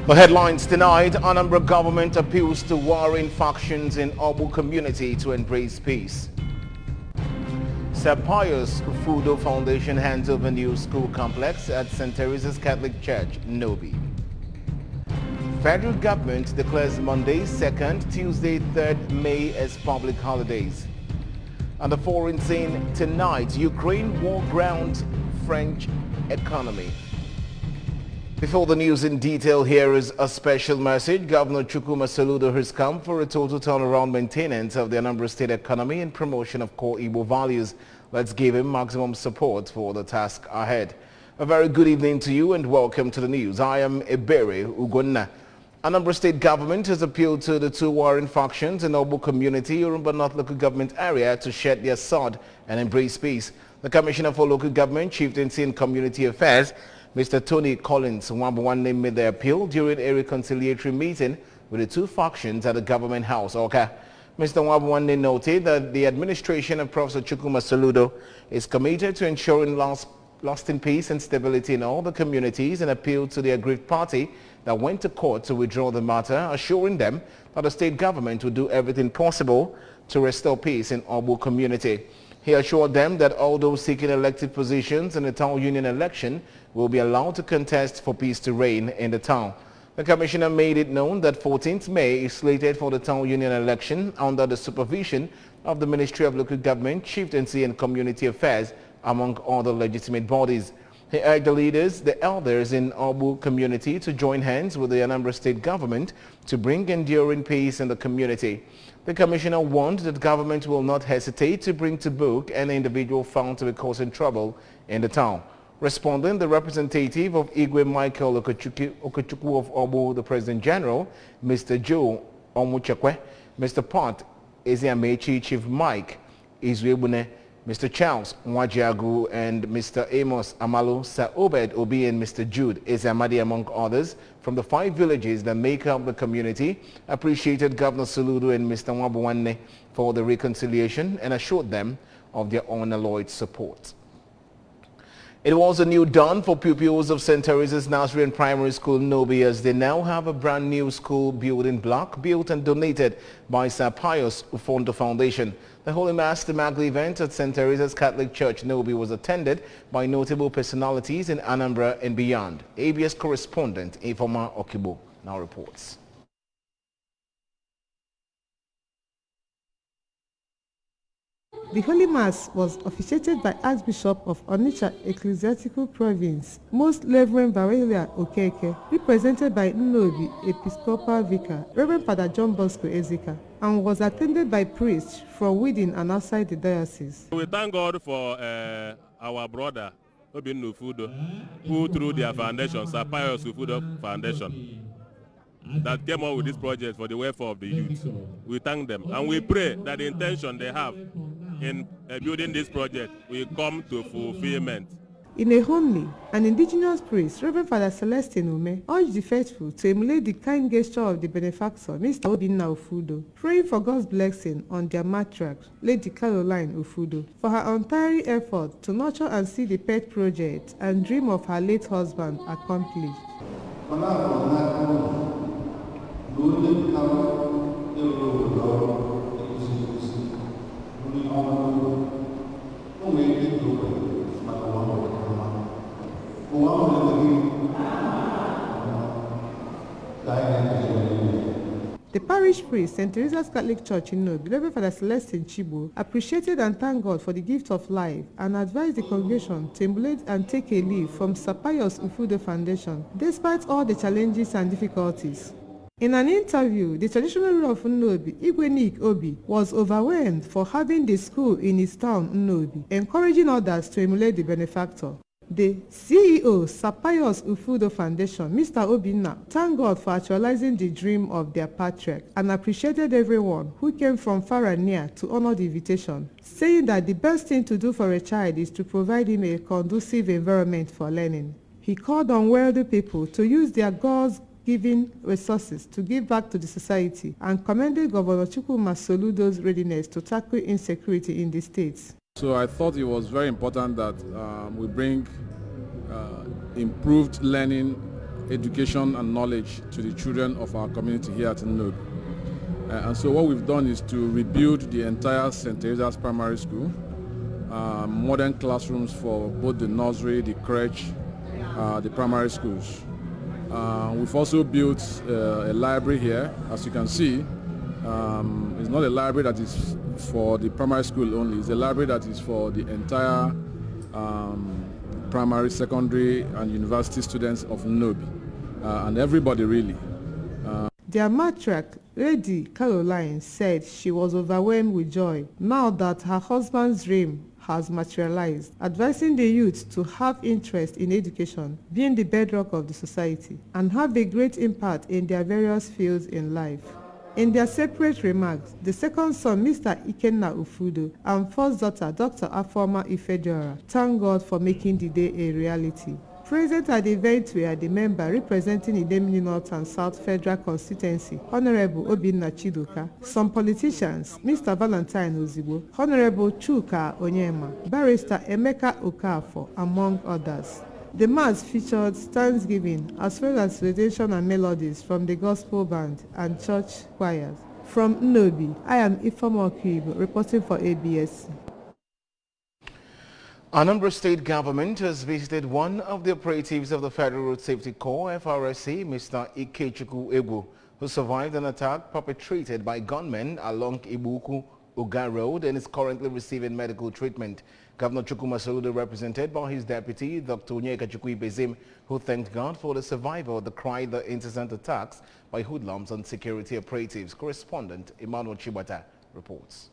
The headlines tonight: Anambra government appeals to warring factions in Obu community to embrace peace. Sir Pius Ufudo Foundation hands over new school complex at St. Teresa's Catholic Church, Nobi. Federal government declares Monday 2nd, Tuesday 3rd May as public holidays. And the foreign scene tonight: Ukraine war grounds French economy. Before the news in detail, here is a special message. Governor Chukwuma Soludo has come for a total turnaround maintenance of the Anambra State economy and promotion of core Igbo values. Let's give him maximum support for the task ahead. A very good evening to you and welcome to the news. I am Ebere Ugonna. Anambra State government has appealed to the two warring factions in Obu community, Urumba North local government area, to shed their sword and embrace peace. The Commissioner for Local Government, Chieftaincy and Community Affairs, Mr. Tony Collins Nwabwanne, made the appeal during a reconciliatory meeting with the two factions at the government house, Oka. Mr. Nwabwanne noted that the administration of Professor Chukwuma Soludo is committed to ensuring lasting peace and stability in all the communities, and appealed to the aggrieved party that went to court to withdraw the matter, assuring them that the state government would do everything possible to restore peace in Obu community. He assured them that all those seeking elected positions in the town union election will be allowed to contest for peace to reign in the town. The commissioner made it known that 14th May is slated for the town union election under the supervision of the Ministry of Local Government, Chieftaincy and Community Affairs, among other legitimate bodies. He urged the leaders, the elders in Obu community, to join hands with the Anambra State government to bring enduring peace in the community. The commissioner warned that government will not hesitate to bring to book any individual found to be causing trouble in the town. Responding, the representative of Igwe Michael Okechukwu of Obu, the President General, Mr. Joe Omuchekwe, Mr. Pat Eziamechi, Chief Mike Izwebune, Mr. Charles Nwajiagu, and Mr. Amos Amalu, Sir Obed Obi, and Mr. Jude Eziamadi, among others, from the 5 villages that make up the community, appreciated Governor Soludo and Mr. Nwabwanne for the reconciliation and assured them of their unalloyed support. It was a new dawn for pupils of St. Teresa's Nursery and Primary School, Nobi, as they now have a brand new school building block built and donated by Sir Pius Ufundo Foundation. The Holy Mass Temagle event at St. Teresa's Catholic Church, Nobi, was attended by notable personalities in Anambra and beyond. ABS correspondent Ifoma Okibo now reports. The Holy Mass was officiated by Archbishop of Onitsha Ecclesiastical Province, Most Reverend Barelia Okeke, represented by Nnobi Episcopal Vicar, Reverend Father John Bosco Ezika, and was attended by priests from within and outside the diocese. We thank God for our brother Obinna Ufudo, who through their foundation, Sir Pius Ufudo Foundation, that came up with this project for the welfare of the youth. We thank them, and we pray that the intention they have in building this project will come to fulfillment. In a homily, an indigenous priest, Reverend Father Celestine Ume, urged the faithful to emulate the kind gesture of the benefactor, Mr. Obinna Ufudo, praying for God's blessing on their matriarch, Lady Caroline Ufudo, for her untiring effort to nurture and see the pet project and dream of her late husband accomplished. The parish priest, St. Teresa's Catholic Church in Nobi, Reverend Father Celestine Chibo, appreciated and thanked God for the gift of life and advised the congregation to emulate and take a leaf from Sir Pius Ufudo Foundation, despite all the challenges and difficulties. In an interview, the traditional ruler of Nnobi, Igwe Nick Obi, was overwhelmed for having the school in his town, Nnobi, encouraging others to emulate the benefactor. The CEO, Sir Pius Ufudo Foundation, Mr. Obinna, thanked God for actualizing the dream of their patriarch and appreciated everyone who came from far and near to honor the invitation, saying that the best thing to do for a child is to provide him a conducive environment for learning. He called on wealthy people to use their God's-given resources to give back to the society and commended Governor Chukwuma Soludo's readiness to tackle insecurity in the states. So I thought it was very important that we bring improved learning education and knowledge to the children of our community here at Nnobi. And so what we've done is to rebuild the entire St. Teresa's Primary School, modern classrooms for both the nursery, the crèche, the primary schools. We've also built a library here, as you can see. It's not a library that is for the primary school only, it's a library that is for the entire primary, secondary and university students of Nnobi, and everybody really. Their matriarch, Lady Caroline, said she was overwhelmed with joy now that her husband's dream has materialized, advising the youth to have interest in education, being the bedrock of the society, and have a great impact in their various fields in life. In their separate remarks, the second son, Mr. Ikenna Ufudo, and first daughter, Dr. Afoma Ifediora, thank God for making the day a reality. Present at the event were the member representing Idemili North and South Federal Constituency, Honorable Obinna Chidoka, some politicians, Mr. Valentine Ozigbo, Honorable Chuka Onyema, Barrister Emeka Okafor, among others. The mass featured thanksgiving as well as celebration and melodies from the gospel band and church choirs. From Nnobi, I am Ifeoma Okibo reporting for ABS. Anambra State government has visited one of the operatives of the Federal Road Safety Corps, FRSC, Mr. Ikechukwu Egwu, who survived an attack perpetrated by gunmen along Ibuku Uga Road and is currently receiving medical treatment. Governor Chukwuma Soludo, represented by his deputy, Dr. Onyeka Chukwuibezim, who thanked God for the survival of the incessant attacks by hoodlums and security operatives. Correspondent Emmanuel Chibata reports.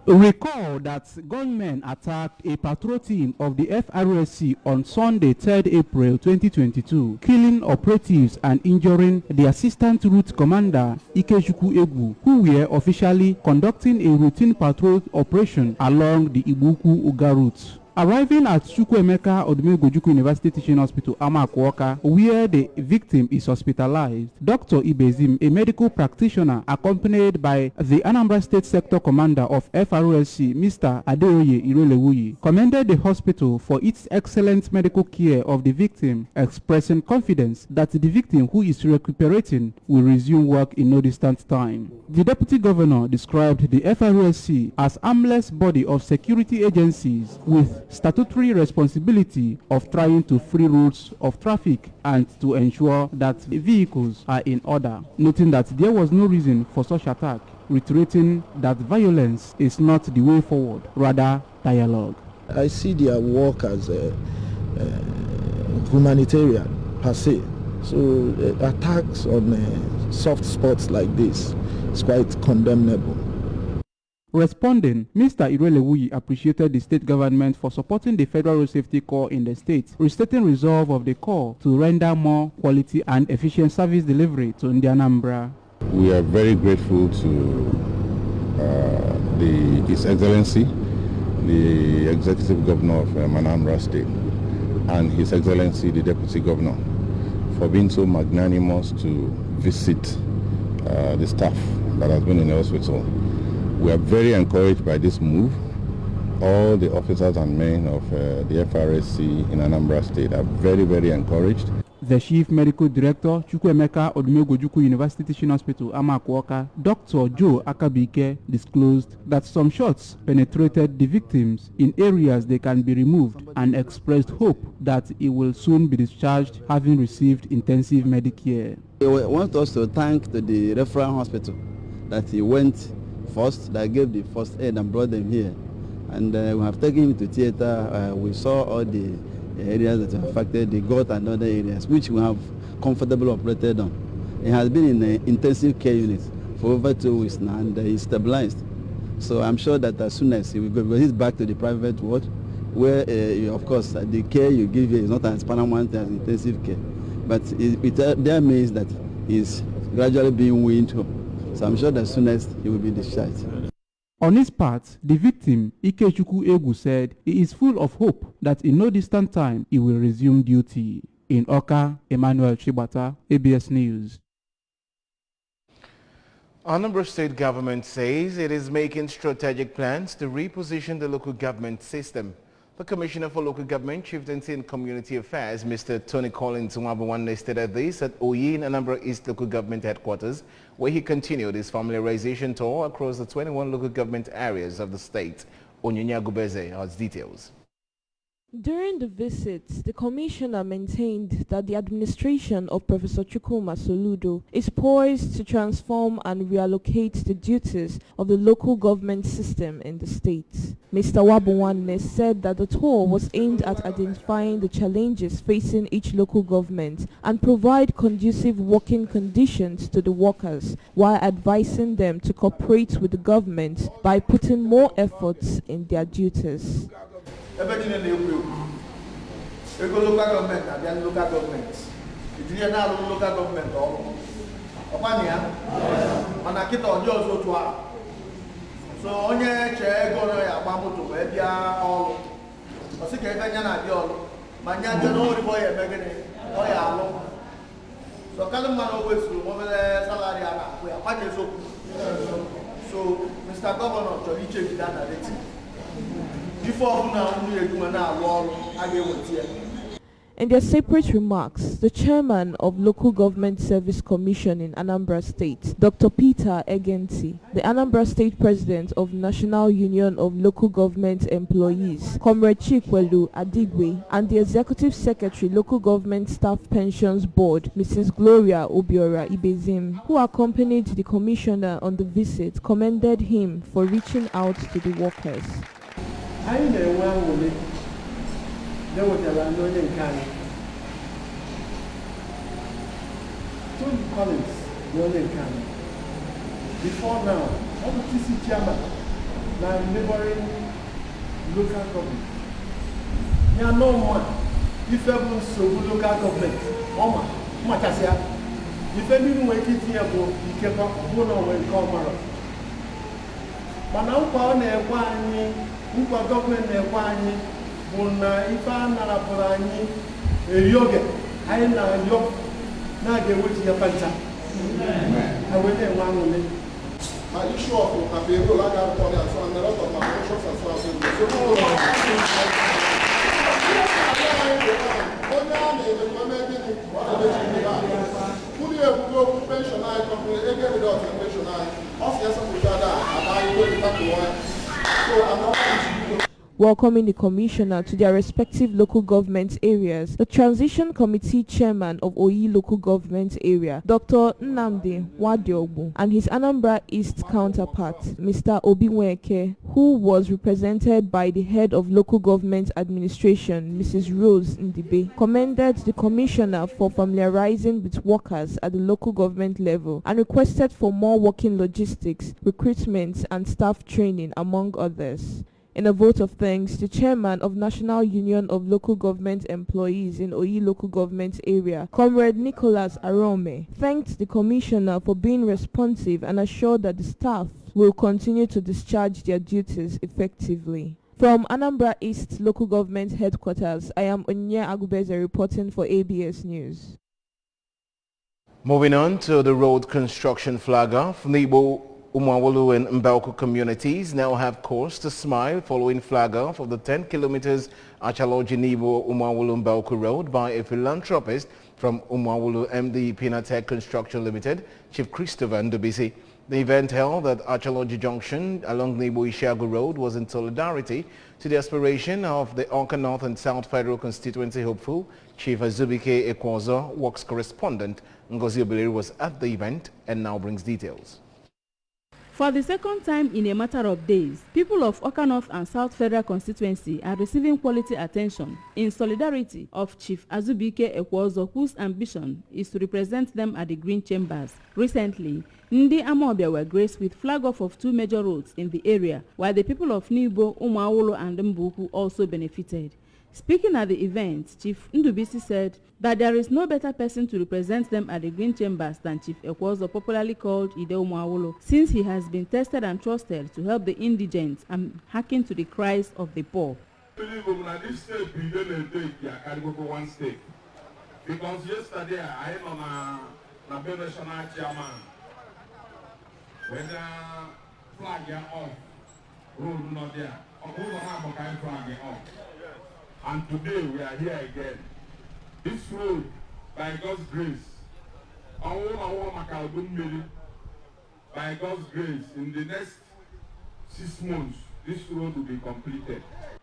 Recall that gunmen attacked a patrol team of the FRSC on Sunday, 3rd April 2022, killing operatives and injuring the assistant route commander Ikechukwu Egwu, who were officially conducting a routine patrol operation along the Ibuku Uga route. Arriving at Chukwuemeka Odumegwu University Teaching Hospital, Amakuoka, where the victim is hospitalized, Dr. Ibezim, a medical practitioner accompanied by the Anambra State Sector Commander of FRSC, Mr. Adeoye Irelewuyi, commended the hospital for its excellent medical care of the victim, expressing confidence that the victim, who is recuperating, will resume work in no distant time. The Deputy Governor described the FRSC as armless body of security agencies with statutory responsibility of trying to free routes of traffic and to ensure that vehicles are in order, noting that there was no reason for such attack, reiterating that violence is not the way forward, rather dialogue. I see their work as a humanitarian per se, so attacks on soft spots like this is quite condemnable. Responding, Mr. Irelewuyi appreciated the state government for supporting the Federal Road Safety Corps in the state, restating resolve of the Corps to render more quality and efficient service delivery to Anambra. We are very grateful to His Excellency, the Executive Governor of Anambra State, and His Excellency, the Deputy Governor, for being so magnanimous to visit the staff that has been in the hospital. We are very encouraged by this move. All the officers and men of the FRSC in Anambra State are very, very encouraged. The Chief Medical Director, Chukwuemeka Odumegwu University Teaching Hospital, Amakuoka, Dr. Joe Akabike, disclosed that some shots penetrated the victims in areas they can be removed and expressed hope that he will soon be discharged, having received intensive medical care. He wants us to thank the referral hospital that he went first, that gave the first aid and brought them here. And we have taken him to theater. We saw all the areas that are affected, the gut and other areas, which we have comfortably operated on. He has been in the intensive care unit for over 2 weeks now, and he's stabilized. So I'm sure that as soon as he will go, because he's back to the private ward, where, of course, the care you give here is not as paramount as intensive care. But that means that he's gradually being weaned home. So I'm sure that as soon as he will be discharged. On his part, the victim, Ikechukwu Egwu, said he is full of hope that in no distant time he will resume duty. In Oka, Emmanuel Chibata, ABS News. Anambra State government says it is making strategic plans to reposition the local government system. The Commissioner for Local Government, Chieftaincy and Community Affairs, Mr. Tony Collins Nwabuwanne, stated this at Oyi Anambra East Local Government Headquarters, where he continued his familiarization tour across the 21 local government areas of the state. Onyinye Agubeze has details. During the visit, the Commissioner maintained that the administration of Professor Chukwuma Soludo is poised to transform and reallocate the duties of the local government system in the state. Mr. Nwabuwanne said that the tour was aimed at identifying the challenges facing each local government and provide conducive working conditions to the workers while advising them to cooperate with the government by putting more efforts in their duties. Everything in the local government and then local governments. It is not local government all. Opania, and I keep on yours to so on your chair, go to where they are all. I think I all. My young boy, a beginning. So Kalaman always over the salary. We are quite so Mr. Governor, to reach it done at it. In their separate remarks, the chairman of Local Government Service Commission in Anambra State, Dr. Peter Egenti, the Anambra State President of National Union of Local Government Employees, Comrade Chikwelu Adigwe, and the Executive Secretary, Local Government Staff Pensions Board, Mrs. Gloria Obiora Ibezim, who accompanied the commissioner on the visit, commended him for reaching out to the workers. I know one woman. There was a landowner in Kano. Tony Collins, the in Kano. Before now, all the TC chairman, now neighboring local government. There are no more. If everyone so local government, Oma, Matasia. If anyone wait it here, you keep up, who know when come. But now, power near one. Ukwa government nekwani buna ifa narapurani yoge aina yo na gewuti ya panta awele wanule are you sure for Kabero like I told you so and a lot of my emotions as well Welcoming the commissioner to their respective local government areas, the Transition Committee Chairman of Oyi Local Government Area, Dr. Nnamdi Wadiogbu, and his Anambra East counterpart, Mr. Obiweke, who was represented by the Head of Local Government Administration, Mrs. Rose Ndibe, commended the commissioner for familiarizing with workers at the local government level and requested for more working logistics, recruitment and staff training, among others. In a vote of thanks, the chairman of National Union of Local Government Employees in Oyi Local Government Area, Comrade Nicholas Arome, thanked the commissioner for being responsive and assured that the staff will continue to discharge their duties effectively. From Anambra East Local Government Headquarters, I am Onyinye Agubeze reporting for ABS News. Moving on to the road construction flag off, Nibo, Umawulu and Mbauku communities now have cause to smile following flag off of the 10 kilometers Achaloji-Nibo Umawulu Mbauku road by a philanthropist from Umawulu MD Pinatech Construction Limited, Chief Christopher Ndubisi. The event held at Achaloji Junction along Nibo Ishagu Road was in solidarity to the aspiration of the Awka North and South Federal Constituency hopeful. Chief Azubike Ekwazo, Works Correspondent Ngozi Obileri, was at the event and now brings details. For the second time in a matter of days, people of Awka North and South Federal Constituency are receiving quality attention in solidarity of Chief Azubike Ekwazo, whose ambition is to represent them at the Green Chambers. Recently, Ndi Amobia were graced with flag-off of 2 major roads in the area, while the people of Nibo, Umawolo and Mbuku also benefited. Speaking at the event, Chief Ndubisi said that there is no better person to represent them at the Green Chambers than Chief Ekwazo, popularly called Ide Umawolo, since he has been tested and trusted to help the indigent and hearken to the cries of the poor. Because yesterday I am on a national chairman. When the flag is off, road not there. Who don't have a flag off? And today we are here again. This road, by God's grace, by God's grace, in the next 6 months, this road will be completed.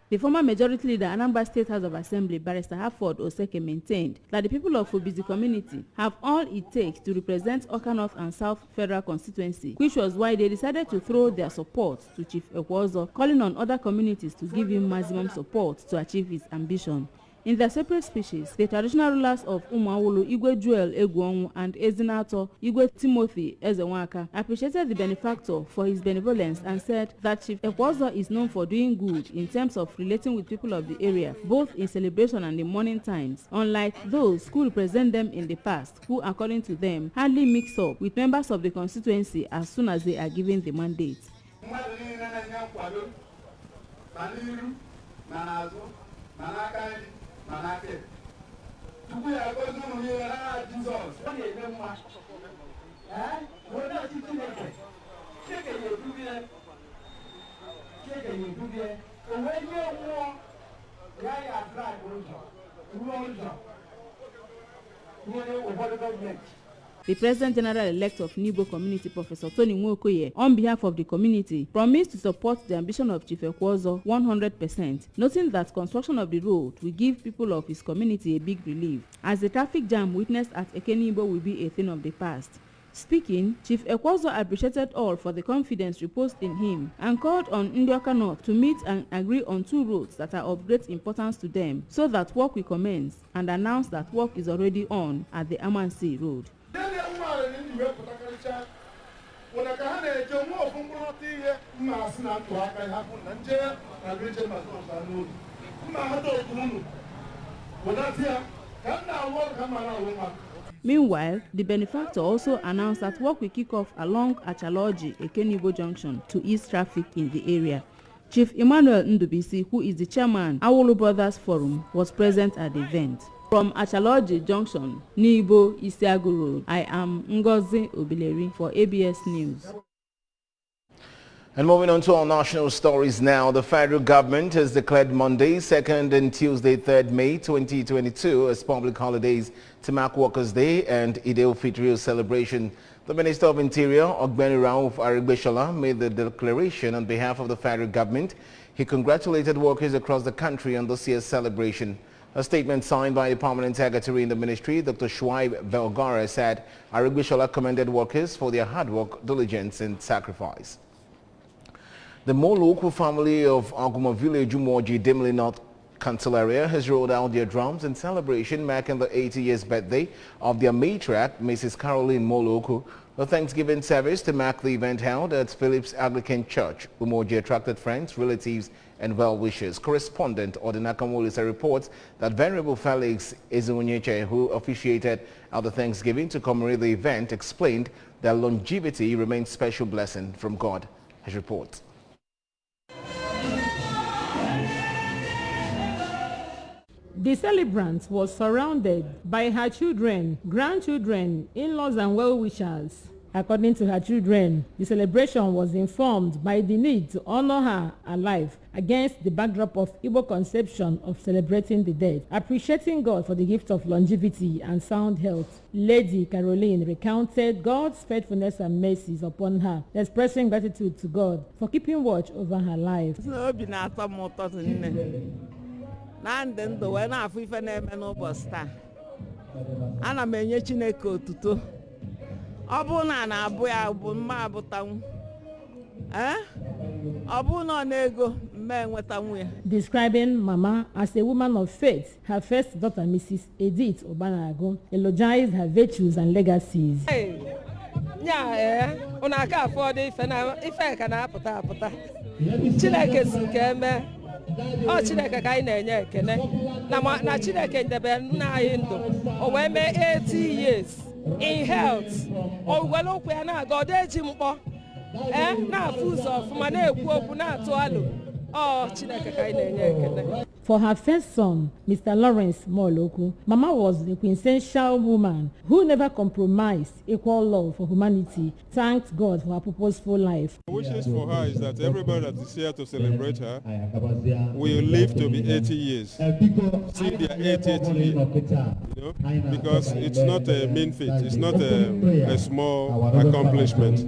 The former majority leader, Anambra State House of Assembly, Barrister Harford Oseke, maintained that the people of Obizi community have all it takes to represent Awka North and South Federal Constituency, which was why they decided to throw their support to Chief Ekwozo, calling on other communities to give him maximum support to achieve his ambition. In their separate speeches, the traditional rulers of Umuawulu, Igwe Joel Egwonwu and Ezinato, Igwe Timothy Ezenwaka, appreciated the benefactor for his benevolence and said that Chief Ekwozo is known for doing good in terms of relating with people of the area, both in celebration and in mourning times, unlike those who represent them in the past, who, according to them, hardly mix up with members of the constituency as soon as they are given the mandate. The President General-elect of Nibo Community, Professor Tony Nwokoye, on behalf of the community, promised to support the ambition of Chief Ekwozo 100%, noting that construction of the road will give people of his community a big relief, as the traffic jam witnessed at Ekenibo will be a thing of the past. Speaking, Chief Ekwozo appreciated all for the confidence reposed in him and called on Awka North to meet and agree on 2 roads that are of great importance to them so that work will commence, and announced that work is already on at the Amansi Road. Meanwhile, the benefactor also announced that work will kick off along Achaloji, Ekenibo Junction, to ease traffic in the area. Chief Emmanuel Ndubisi, who is the chairman, Awolu Brothers Forum, was present at the event. From Achaloji Junction, Nibo, Isiagu Road, I am Ngozi Obileri for ABS News. And moving on to our national stories now, the federal government has declared Monday, 2nd and Tuesday, 3rd May 2022 as public holidays to mark Workers' Day and Eid al-Fitr celebration. The Minister of Interior, Ogbeni Rauf Aregbesola, made the declaration on behalf of the federal government. He congratulated workers across the country on this year's celebration. A statement signed by the permanent secretary in the ministry, Dr. Shuaib Belgara, said Aregbesola commended workers for their hard work, diligence and sacrifice. The Moloko family of Aguma village, Umoji, Dimly North Council area has rolled out their drums in celebration marking the 80 years birthday of their matriarch, Mrs. Caroline Moloko. A Thanksgiving service to mark the event held at Phillips Anglican Church. Umoji attracted friends, relatives and well-wishers. Correspondent Odinaka Molisa reports that Venerable Felix Ezunyeche, who officiated at the Thanksgiving to commemorate the event, explained that longevity remains a special blessing from God. His report. The celebrant was surrounded by her children, grandchildren, in-laws and well-wishers. According to her children, the celebration was informed by the need to honor her alive against the backdrop of Igbo conception of celebrating the dead, appreciating God for the gift of longevity and sound health. Lady Caroline recounted God's faithfulness and mercies upon her, expressing gratitude to God for keeping watch over her life. Na ndị ndụ wee na-afụ ife na-eme n'ụbọchị taa ana m enye Chineke otuto ọ bụ na na-abụ ya bụ mma abụtanwu ọ bụ na ọ na-ego mma enwetanwu ya. Describing Mama as a woman of faith, her first daughter Mrs. Edith Obanago eulogized her virtues and legacies. Unu aka afọdụ ife ka na-apụta apụta Chineke si ka eme Chineke ka anyị na-enye ekene na Chineke ndebe nna anyị ndụ o wee mee 80 years in health o were okwu ya na-aga ọ dị mkpọ na-afụ ụzọ ọfụma na-ekwu okwu na-atụ alụ Chineke ka anyị na-enye ekene. For her first son, Mr. Lawrence Moloku, Mama was the quintessential woman who never compromised equal love for humanity, thanked God for her purposeful life. My wishes for her is that everybody that is here to celebrate her will live to be 80 years, see their 80th year, because it's not a mean feat, it's not a small accomplishment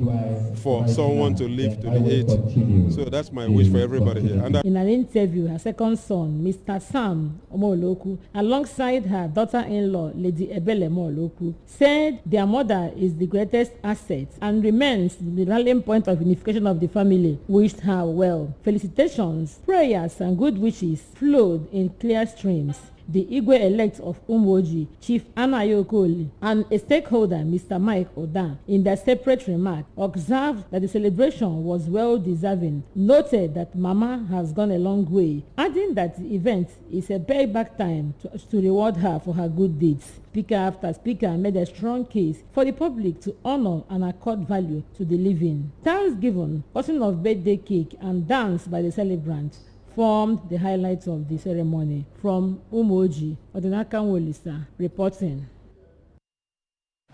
for someone to live to be 80. So that's my wish for everybody here. And in an interview, her second son, Mr. Sam Omoloku, alongside her daughter-in-law, Lady Ebele Omoloku, said their mother is the greatest asset and remains the rallying point of unification of the family. Wished her well. Felicitations, prayers, and good wishes flowed in clear streams. The Igwe-elect of Umoji, Chief Anayo Okoli, and a stakeholder, Mr. Mike Oda, in their separate remark, observed that the celebration was well-deserving, noted that Mama has gone a long way, adding that the event is a payback time to reward her for her good deeds. Speaker after speaker made a strong case for the public to honor and accord value to the living. Thanksgiving, cutting of birthday cake, and dance by the celebrants formed the highlights of the ceremony. From Umoji, Odinaka Wolisa reporting.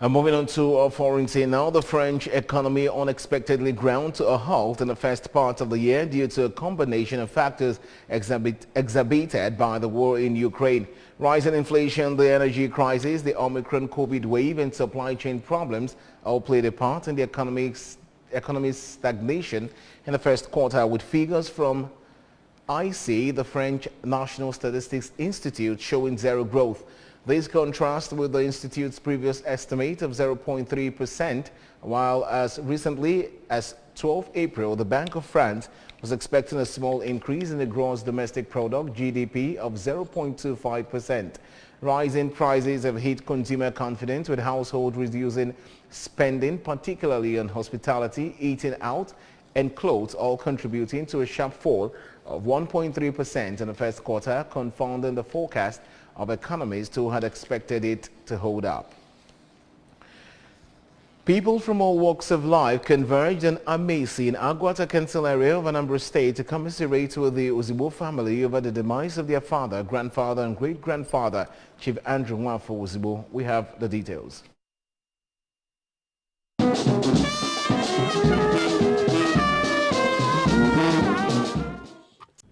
And moving on to our foreign scene now, the French economy unexpectedly ground to a halt in the first part of the year due to a combination of factors exacerbated by the war in Ukraine. Rising inflation, the energy crisis, the Omicron COVID wave, and supply chain problems all played a part in the economy's stagnation in the first quarter, with figures from IC, the French National Statistics Institute, showing zero growth. This contrasts with the Institute's previous estimate of 0.3%, while as recently as 12 April, the Bank of France was expecting a small increase in the gross domestic product, GDP, of 0.25%. Rising prices have hit consumer confidence, with households reducing spending, particularly on hospitality, eating out, and clothes, all contributing to a sharp fall of 1.3% in the first quarter, confounding the forecast of economists who had expected it to hold up. People from all walks of life converged in Amesi in Agwata Council area of Anambra State to commiserate with the Ozigbo family over the demise of their father, grandfather, and great-grandfather, Chief Andrew Nwafo Ozigbo. We have the details.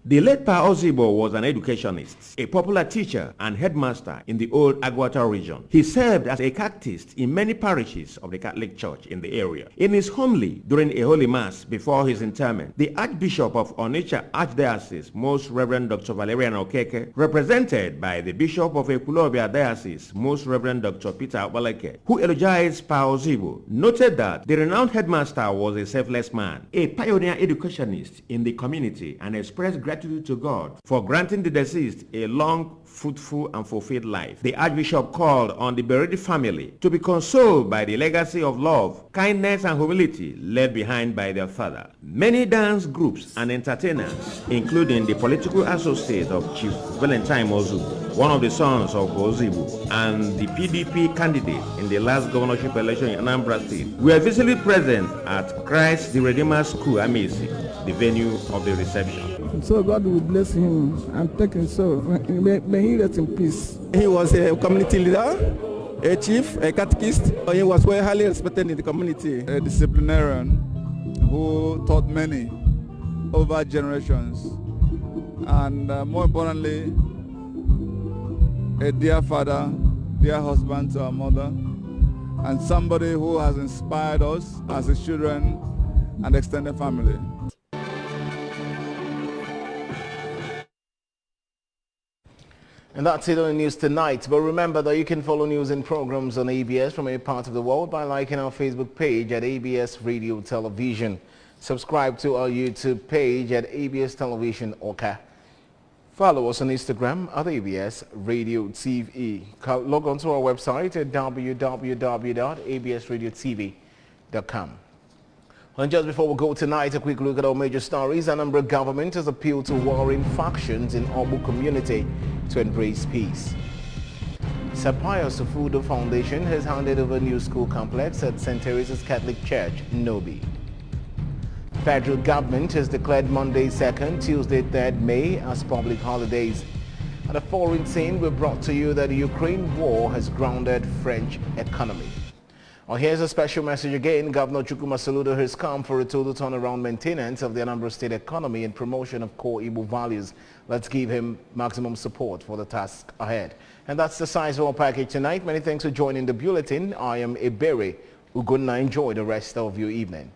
The late Pa Ozigbo was an educationist, a popular teacher and headmaster in the old Agwata region. He served as a catechist in many parishes of the Catholic Church in the area. In his homily during a Holy Mass before his interment, the Archbishop of Onitsha Archdiocese, Most Reverend Dr. Valerian Okeke, represented by the Bishop of Ekulobia Diocese, Most Reverend Dr. Peter Waleke, who eulogized Pa Ozigbo, noted that the renowned headmaster was a selfless man, a pioneer educationist in the community, and expressed gratitude to God for granting the deceased a long, fruitful, and fulfilled life. The Archbishop called on the bereaved family to be consoled by the legacy of love, kindness, and humility left behind by their father. Many dance groups and entertainers, including the political associate of Chief Valentine Ozigbo, one of the sons of Ozigbo, and the PDP candidate in the last governorship election in Anambra State, were visibly present at Christ the Redeemer School, Amesi, the venue of the reception. So God will bless him and take him so. May he rest in peace. He was a community leader, a chief, a catechist. He was very highly respected in the community. A disciplinarian who taught many over generations. And more importantly, a dear father, dear husband to our mother, and somebody who has inspired us as his children and extended family. And that's it on the news tonight. But remember that you can follow news and programs on ABS from any part of the world by liking our Facebook page at ABS Radio Television. Subscribe to our YouTube page at ABS Television Oka. Follow us on Instagram at ABS Radio TV. Log on to our website at www.absradiotv.com. And just before we go tonight, a quick look at our major stories. Anambra government has appealed to warring factions in Obu community to embrace peace. Sir Pius Ofudo Foundation has handed over a new school complex at St. Teresa's Catholic Church, Nobi. Federal government has declared Monday 2nd, Tuesday 3rd May as public holidays. At the foreign scene, we brought to you that the Ukraine war has grounded French economy. Well, here's a special message again. Governor Chukwuma Soludo has come for a total turnaround maintenance of the Anambra State economy and promotion of core Igbo values. Let's give him maximum support for the task ahead. And that's the size of our package tonight. Many thanks for joining the bulletin. I am Ebere Ugunna. Enjoy the rest of your evening.